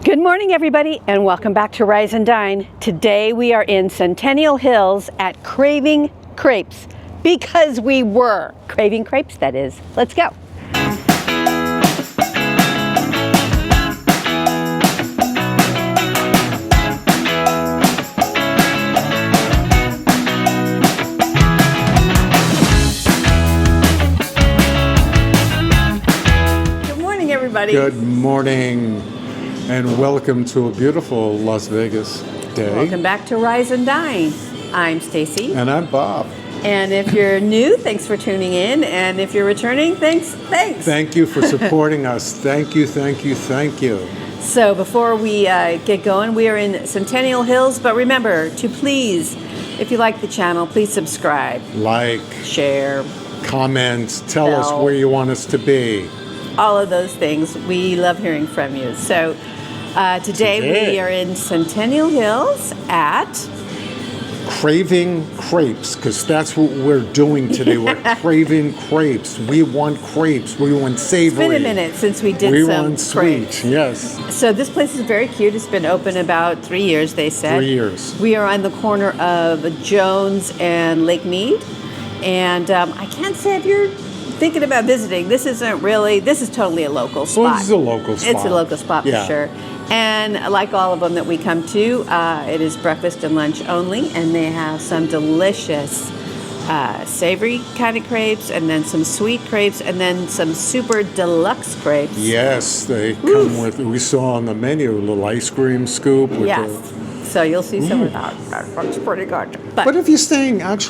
Good morning, everybody, and welcome back to Rise and Dine. Today we are in Centennial Hills at Craving Crepes, because we were craving crepes, that is. Let's go. Good morning, everybody. Good morning. And welcome to a beautiful Las Vegas day. Welcome back to Rise and Dine. I'm Stacy. And I'm Bob. And if you're new, thanks for tuning in. And if you're returning, thanks. Thank you for supporting us. Thank you. So before we get going, we are in Centennial Hills. But remember to please, if you like the channel, please subscribe. Like, share, comment, tell us where you want us to be. All of those things. We love hearing from you. So today we are in Centennial Hills at Craving Crepes, because that's what we're doing today. We're craving crepes. We want crepes. We want savory. It's been a minute since we did we some want sweet, crepes. Yes. So this place is very cute. It's been open about 3 years, they said. 3 years. We are on the corner of Jones and Lake Mead. And I can't say if you're thinking about visiting, this is totally a local spot. Well, this is a local spot. It's a local spot for sure. And like all of them that we come to, it is breakfast and lunch only, and they have some delicious savory kind of crepes, and then some sweet crepes, and then some super deluxe crepes. Yes, they come with, we saw on the menu, a little ice cream scoop. With So you'll see some of that. That's pretty good. But if you're staying at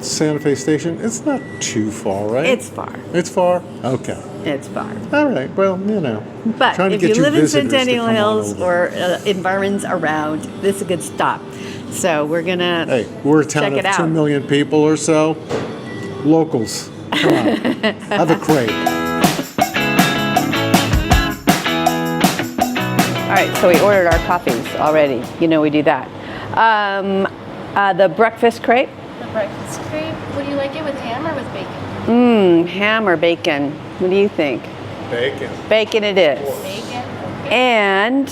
Santa Fe Station, it's not too far, right? It's far. It's far? Okay. It's far. All right. Well, you know. But if you live in Centennial Hills or environs around, this is a good stop. So we're going to we're a town of 2 million people or so. Locals. Come on. Have a crepe. All right. So we ordered our coffees already. You know we do that. The breakfast crepe. Breakfast crepe. Would you like it with ham or with bacon? Ham or bacon? What do you think? Bacon. Bacon it is. Bacon. Okay. And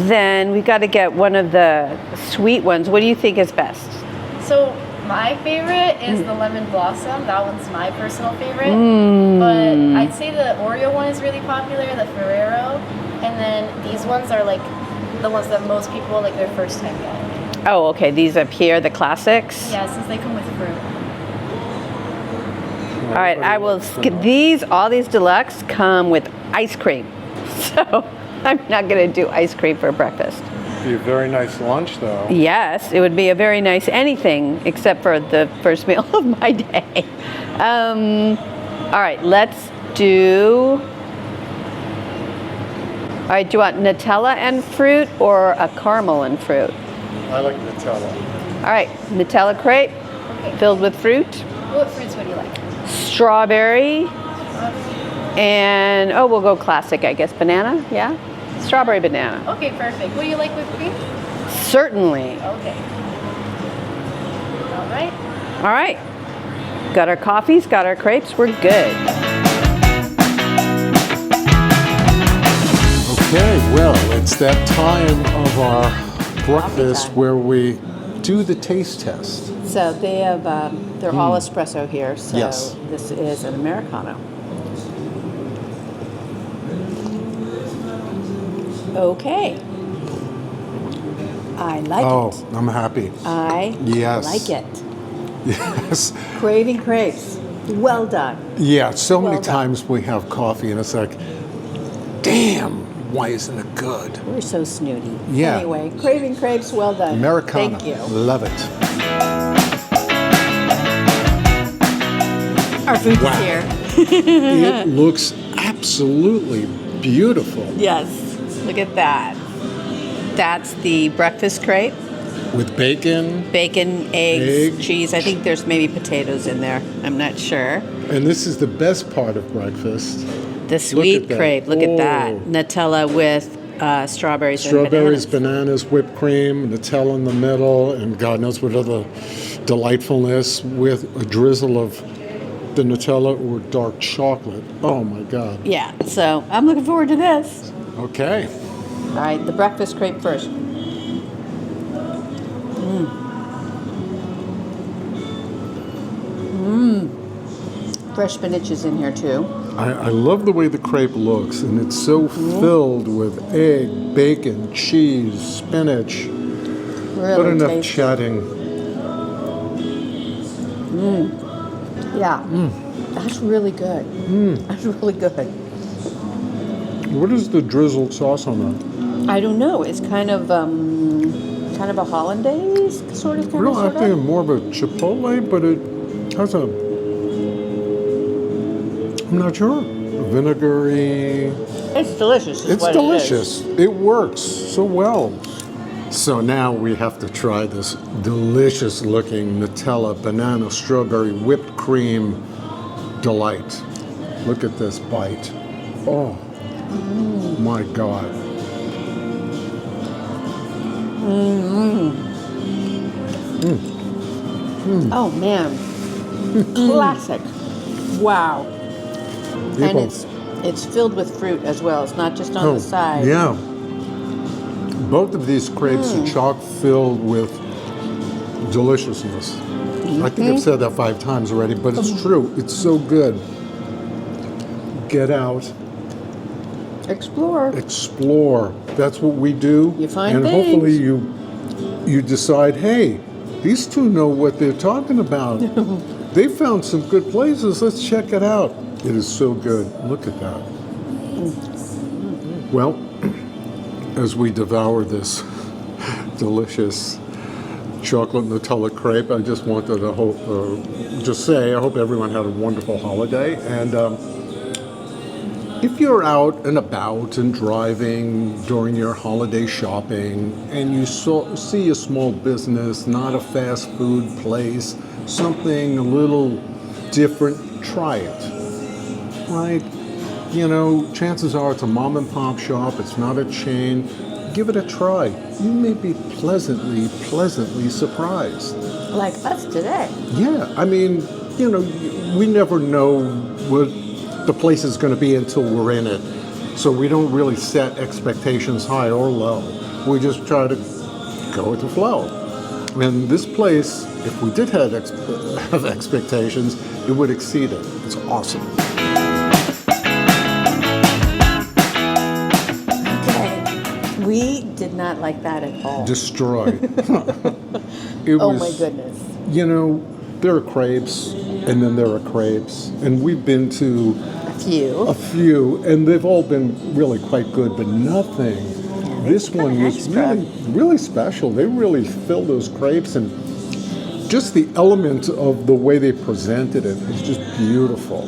then we got to get one of the sweet ones. What do you think is best? So my favorite is the lemon blossom. That one's my personal favorite. But I'd say the Oreo one is really popular, the Ferrero. And then these ones are like the ones that most people like their first time getting. Oh, okay. These up here, the classics. Yeah, since they come with fruit. All right, I will skip these. All these deluxe come with ice cream. So I'm not going to do ice cream for breakfast. It'd be a very nice lunch, though. Yes, it would be a very nice anything except for the first meal of my day. All right, let's do... All right, do you want Nutella and fruit or a caramel and fruit? I like Nutella. All right, Nutella crepe filled with fruit. What fruits would you like? Strawberry. And, we'll go classic, I guess. Banana, yeah? Strawberry banana. Okay, perfect. Would you like whipped cream? Certainly. Okay. All right. Got our coffees, got our crepes. We're good. Okay, well, it's that time of our breakfast where we do the taste test. So they have, they're all espresso here. So yes. This is an Americano. Okay. I like it. Oh, I'm happy. I like it. Yes. Craving crepes. Well done. Yeah, so many times we have coffee and it's like, damn, why isn't it good? We're so snooty. Yeah. Anyway, Craving Crepes, well done. Americano. Thank you. Love it. Our food is here. It looks absolutely beautiful. Yes. Look at that. That's the breakfast crepe. With bacon. Bacon, eggs, cheese. I think there's maybe potatoes in there. I'm not sure. And this is the best part of breakfast. The sweet crepe. Look at that. Nutella with strawberries and bananas, whipped cream, Nutella in the middle, and God knows what other delightfulness with a drizzle of the Nutella or dark chocolate. Oh my God. Yeah, so I'm looking forward to this. Okay. All right, the breakfast crepe first. Fresh spinach is in here too. I love the way the crepe looks, and it's so filled with egg, bacon, cheese, spinach. Really But enough tasty. chatting. Yeah, that's really good. That's really good. What is the drizzled sauce on that? I don't know. It's kind of a hollandaise sort of I think of. it's more of a chipotle, but it has a, I'm not sure, vinegary. It's delicious. Is It's what delicious. It works so well. So now we have to try this delicious looking Nutella, banana, strawberry, whipped cream delight. Look at this bite. Oh, my God. Oh man, classic! Wow, People- and it's filled with fruit as well. It's not just on the side. Yeah. Both of these crepes are chock filled with deliciousness. I think I've said that 5 times already, but it's true. It's so good. Get out, Explore. explore. That's what we do. You find and things. hopefully you decide, hey, these two know what they're talking about. They found some good places. Let's check it out. It is so good. Look at that. Well, as we devour this delicious chocolate Nutella crepe, I just wanted to just say I hope everyone had a wonderful holiday. And if you're out and about and driving during your holiday shopping and you see a small business, not a fast food place, something a little different, try it, right? You know, chances are it's a mom and pop shop, it's not a chain. Give it a try. You may be pleasantly surprised. Like us today. Yeah, I mean, you know, we never know what the place is going to be until we're in it. So we don't really set expectations high or low. We just try to go with the flow. And this place, if we did have expectations, it would exceed it. It's awesome. Okay. We did not like that at all. Destroyed. Oh my goodness. You know, there are crepes, and then there are crepes, and we've been to a few, and they've all been really quite good, but nothing. This one was extra. really special. They really filled those crepes, and just the element of the way they presented it was just beautiful.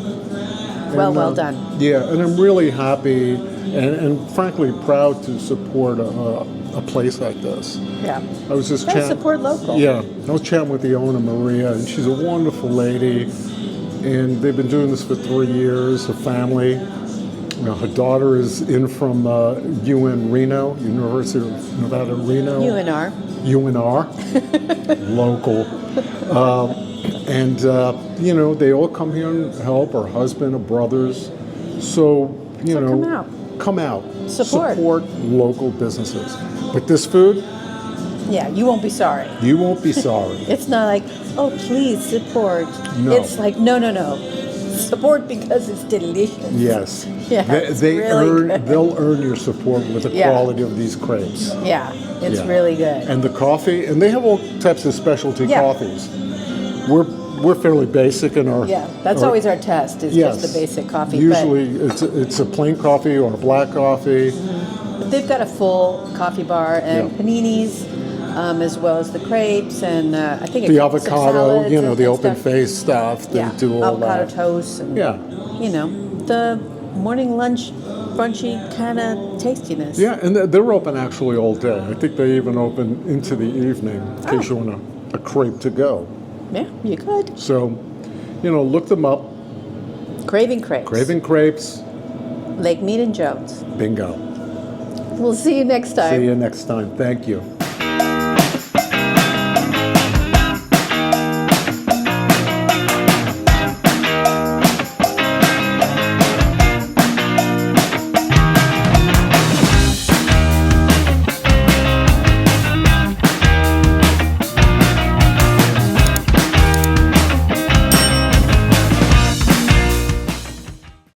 Well done. Yeah, and I'm really happy and frankly proud to support a place like this. Yeah. I was just Gotta support local. Yeah, I was chatting with the owner, Maria, and she's a wonderful lady. And they've been doing this for 3 years, a family. You know, her daughter is in from UN Reno, University of Nevada, Reno. UNR. UNR, local. You know, they all come here and help, her husband, her brothers. So, you know, come out. Support local businesses. But this food, yeah, you won't be sorry. you won't be sorry. It's not like, oh, please support. No. It's like, no. Support because it's delicious. Yes. Yeah, They'll earn your support with the quality of these crepes. Yeah, it's Yeah. really good. And the coffee, and they have all types of specialty Yeah. coffees. We're fairly basic in our. Yeah, that's always our test, is Yes. just the basic coffee. Usually it's a plain coffee or a black coffee. But they've got a full coffee bar and Yeah. paninis, as well as the crepes, and I think The some avocado, salads you know, and the open stuff. face stuff. They Yeah, do all avocado that. toast, and Yeah. you know, the morning lunch brunchy kind of tastiness. Yeah, and they're open actually all day. I think they even open into the evening in case you want a crepe to go. Yeah, you could. So, you know, look them up. Craving Crepes. Craving Crepes, Lake Mead and Jones. bingo. We'll see you next time. See you next time. Thank you.